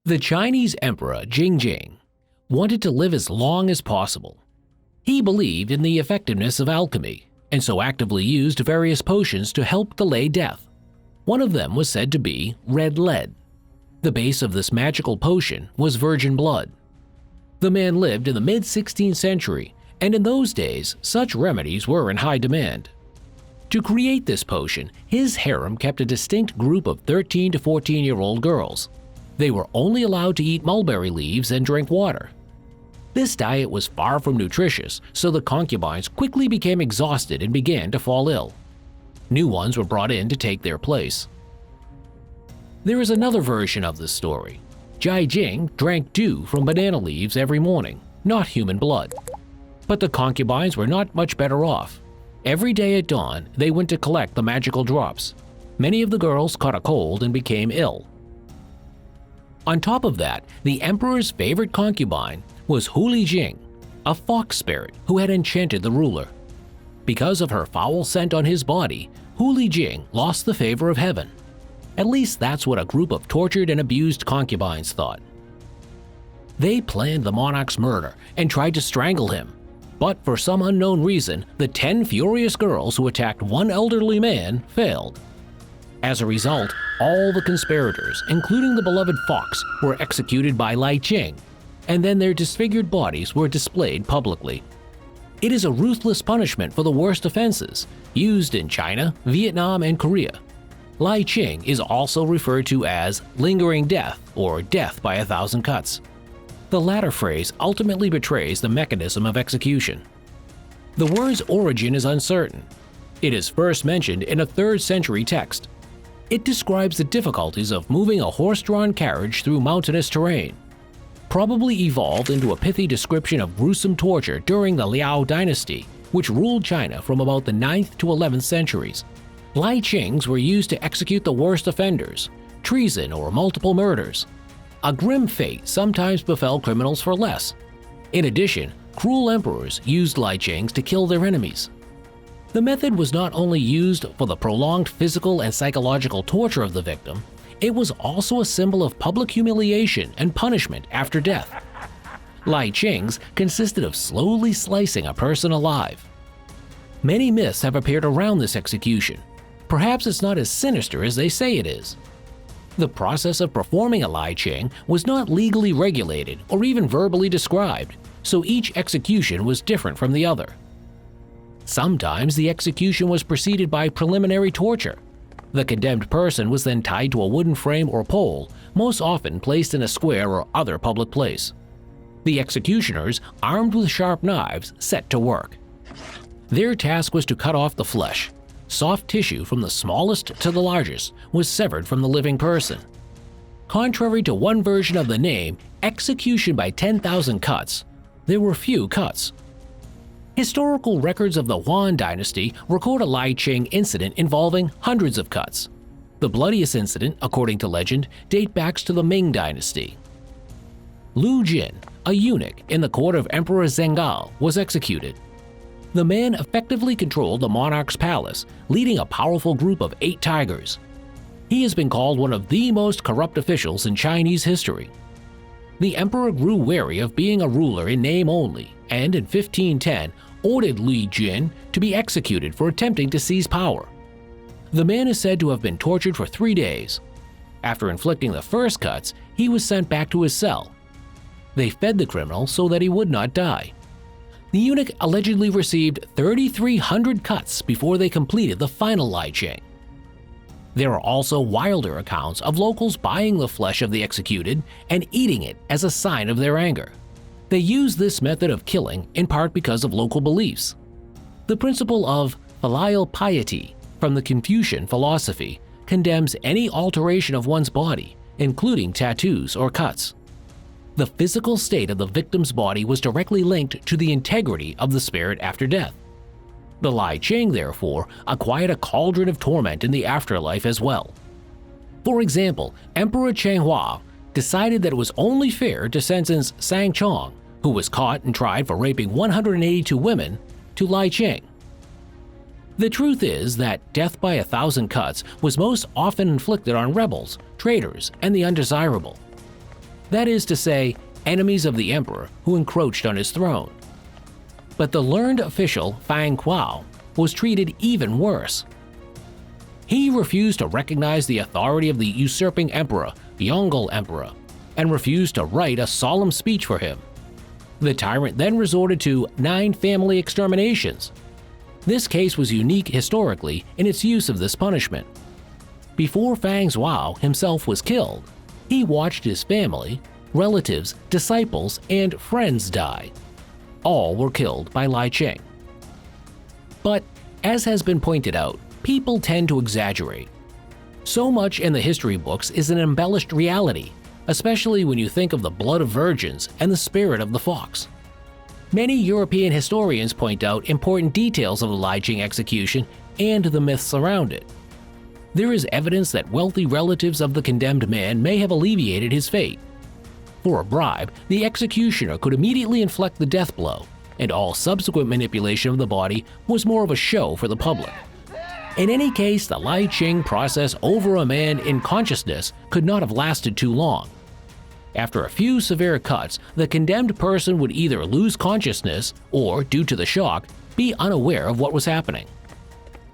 The Chinese Emperor Jing wanted to live as long as possible. He believed in the effectiveness of alchemy and so actively used various potions to help delay death. One of them was said to be red lead. The base of this magical potion was virgin blood. The man lived in the mid-16th century, and in those days, such remedies were in high demand. To create this potion, his harem kept a distinct group of 13 to 14-year-old girls. They were only allowed to eat mulberry leaves and drink water. This diet was far from nutritious, so the concubines quickly became exhausted and began to fall ill. New ones were brought in to take their place. There is another version of this story. Jai Jing drank dew from banana leaves every morning, not human blood. But the concubines were not much better off. Every day at dawn, they went to collect the magical drops. Many of the girls caught a cold and became ill. On top of that, the emperor's favorite concubine was Hu Jing, a fox spirit who had enchanted the ruler. Because of her foul scent on his body, Hu Jing lost the favor of heaven. At least that's what a group of tortured and abused concubines thought. They planned the monarch's murder and tried to strangle him. But for some unknown reason, the 10 furious girls who attacked one elderly man failed. As a result, all the conspirators, including the beloved fox, were executed by Lynching, and then their disfigured bodies were displayed publicly. It is a ruthless punishment for the worst offenses, used in China, Vietnam, and Korea. Lynching is also referred to as lingering death or death by 1,000 cuts. The latter phrase ultimately betrays the mechanism of execution. The word's origin is uncertain. It is first mentioned in a 3rd century text. It describes the difficulties of moving a horse-drawn carriage through mountainous terrain. Probably evolved into a pithy description of gruesome torture during the Liao dynasty, which ruled China from about the 9th to 11th centuries. Lynchings were used to execute the worst offenders, treason or multiple murders. A grim fate sometimes befell criminals for less. In addition, cruel emperors used lynchings to kill their enemies. The method was not only used for the prolonged physical and psychological torture of the victim, it was also a symbol of public humiliation and punishment after death. Lynchings consisted of slowly slicing a person alive. Many myths have appeared around this execution. Perhaps it's not as sinister as they say it is. The process of performing a lynching was not legally regulated or even verbally described, so each execution was different from the other. Sometimes the execution was preceded by preliminary torture. The condemned person was then tied to a wooden frame or pole, most often placed in a square or other public place. The executioners, armed with sharp knives, set to work. Their task was to cut off the flesh. Soft tissue from the smallest to the largest was severed from the living person. Contrary to one version of the name, execution by 10,000 cuts, there were few cuts. Historical records of the Yuan dynasty record a lynching incident involving hundreds of cuts. The bloodiest incident, according to legend, dates back to the Ming dynasty. Lu Jin, a eunuch in the court of Emperor Zhenghao, was executed. The man effectively controlled the monarch's palace, leading a powerful group of 8 tigers. He has been called one of the most corrupt officials in Chinese history. The emperor grew wary of being a ruler in name only, and in 1510 ordered Lu Jin to be executed for attempting to seize power. The man is said to have been tortured for 3 days. After inflicting the first cuts, he was sent back to his cell. They fed the criminal so that he would not die. The eunuch allegedly received 3,300 cuts before they completed the final lynching. There are also wilder accounts of locals buying the flesh of the executed and eating it as a sign of their anger. They use this method of killing in part because of local beliefs. The principle of filial piety from the Confucian philosophy condemns any alteration of one's body, including tattoos or cuts. The physical state of the victim's body was directly linked to the integrity of the spirit after death. The lynching, therefore, acquired a cauldron of torment in the afterlife as well. For example, Emperor Changhua decided that it was only fair to sentence Sang Chong, who was caught and tried for raping 182 women, to lynching. The truth is that death by 1,000 cuts was most often inflicted on rebels, traitors, and the undesirable. That is to say, enemies of the emperor who encroached on his throne. But the learned official Fang Kuo was treated even worse. He refused to recognize the authority of the usurping emperor, Yongle Emperor, and refused to write a solemn speech for him. The tyrant then resorted to 9 family exterminations. This case was unique historically in its use of this punishment. Before Fang Zhuo himself was killed, he watched his family, relatives, disciples, and friends die. All were killed by Lynching. But, as has been pointed out, people tend to exaggerate. So much in the history books is an embellished reality, especially when you think of the blood of virgins and the spirit of the fox. Many European historians point out important details of the Lynching execution and the myths around it. There is evidence that wealthy relatives of the condemned man may have alleviated his fate. For a bribe, the executioner could immediately inflict the death blow, and all subsequent manipulation of the body was more of a show for the public. In any case, the Lynching process over a man in consciousness could not have lasted too long. After a few severe cuts, the condemned person would either lose consciousness or, due to the shock, be unaware of what was happening.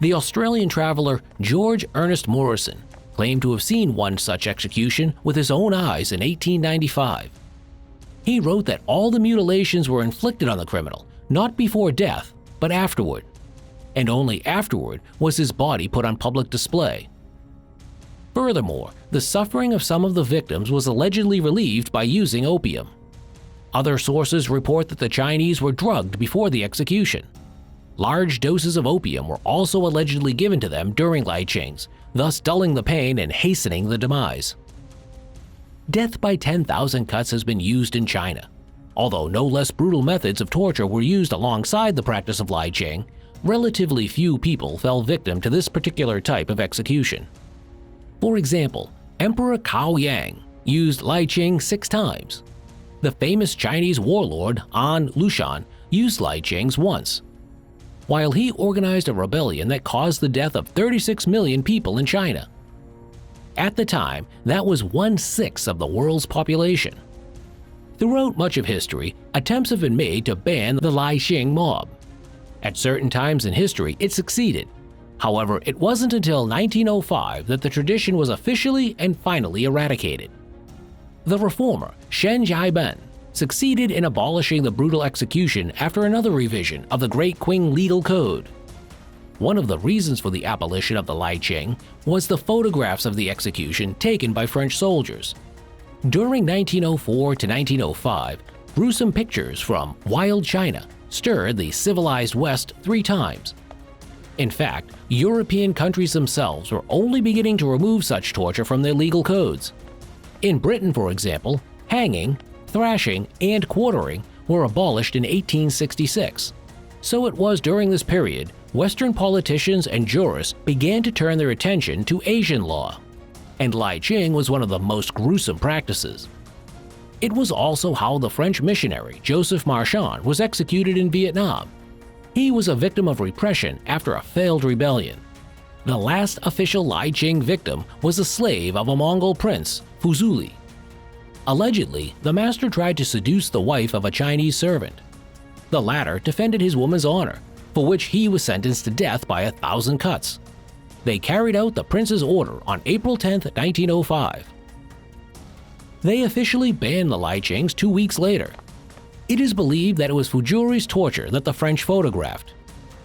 The Australian traveler George Ernest Morrison claimed to have seen one such execution with his own eyes in 1895. He wrote that all the mutilations were inflicted on the criminal, not before death, but afterward. And only afterward was his body put on public display. Furthermore, the suffering of some of the victims was allegedly relieved by using opium. Other sources report that the Chinese were drugged before the execution. Large doses of opium were also allegedly given to them during lynchings, thus dulling the pain and hastening the demise. Death by 10,000 cuts has been used in China. Although no less brutal methods of torture were used alongside the practice of lynching, relatively few people fell victim to this particular type of execution. For example, Emperor Cao Yang used lynching 6 times. The famous Chinese warlord An Lushan used lynchings once, while he organized a rebellion that caused the death of 36 million people in China. At the time, that was 1/6 of the world's population. Throughout much of history, attempts have been made to ban the lynching mob. At certain times in history, it succeeded. However, it wasn't until 1905 that the tradition was officially and finally eradicated. The reformer, Shen Jiaben, succeeded in abolishing the brutal execution after another revision of the Great Qing Legal Code. One of the reasons for the abolition of the lynching was the photographs of the execution taken by French soldiers. During 1904 to 1905, gruesome pictures from Wild China stirred the civilized West 3 times. In fact, European countries themselves were only beginning to remove such torture from their legal codes. In Britain, for example, hanging, thrashing, and quartering were abolished in 1866. So it was during this period Western politicians and jurists began to turn their attention to Asian law, and lynching was one of the most gruesome practices. It was also how the French missionary Joseph Marchand was executed in Vietnam. He was a victim of repression after a failed rebellion. The last official lynching victim was a slave of a Mongol prince, Fuzuli. Allegedly, the master tried to seduce the wife of a Chinese servant. The latter defended his woman's honor, for which he was sentenced to death by 1,000 cuts. They carried out the prince's order on April 10, 1905. They officially banned the lynchings 2 weeks later. It is believed that it was Fujuri's torture that the French photographed.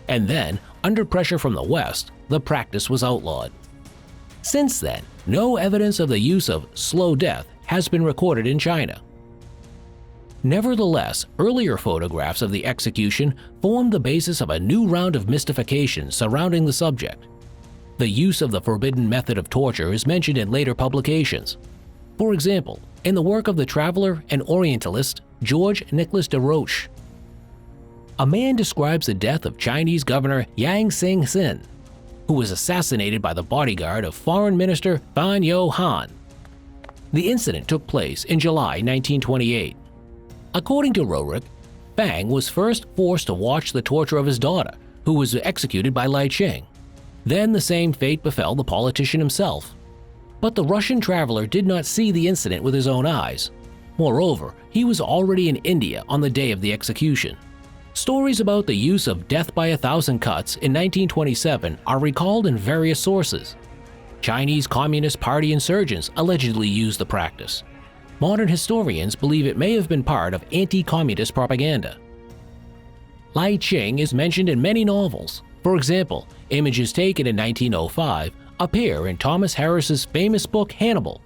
And then, under pressure from the West, the practice was outlawed. Since then, no evidence of the use of slow death has been recorded in China. Nevertheless, earlier photographs of the execution formed the basis of a new round of mystification surrounding the subject. The use of the forbidden method of torture is mentioned in later publications. For example, in the work of the traveler and Orientalist George Nicholas de Roche. A man describes the death of Chinese Governor Yang Xing-sin, who was assassinated by the bodyguard of Foreign Minister Fan Yo-han. The incident took place in July 1928. According to Roerich, Fang was first forced to watch the torture of his daughter, who was executed by lynching. Then the same fate befell the politician himself. But the Russian traveler did not see the incident with his own eyes. Moreover, he was already in India on the day of the execution. Stories about the use of death by 1,000 cuts in 1927 are recalled in various sources. Chinese Communist Party insurgents allegedly used the practice. Modern historians believe it may have been part of anti-communist propaganda. Lynching is mentioned in many novels. For example, images taken in 1905 appear in Thomas Harris's famous book Hannibal.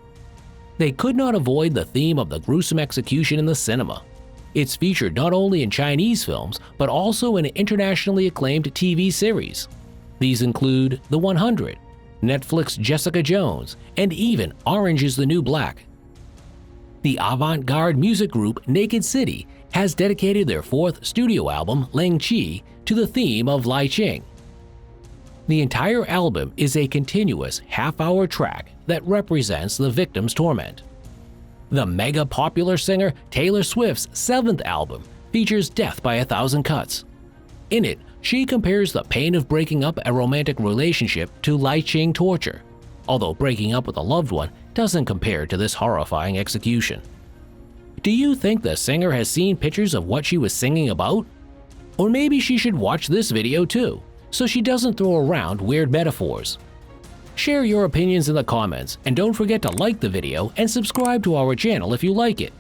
They could not avoid the theme of the gruesome execution in the cinema. It's featured not only in Chinese films, but also in internationally acclaimed TV series. These include The 100, Netflix Jessica Jones, and even Orange is the New Black. The avant-garde music group Naked City has dedicated their fourth studio album, Lingchi, to the theme of lynching. The entire album is a continuous half-hour track that represents the victim's torment. The mega-popular singer Taylor Swift's seventh album features death by 1,000 cuts. In it, she compares the pain of breaking up a romantic relationship to lynching torture, although breaking up with a loved one doesn't compare to this horrifying execution. Do you think the singer has seen pictures of what she was singing about? Or maybe she should watch this video too, so she doesn't throw around weird metaphors. Share your opinions in the comments, and don't forget to like the video and subscribe to our channel if you like it.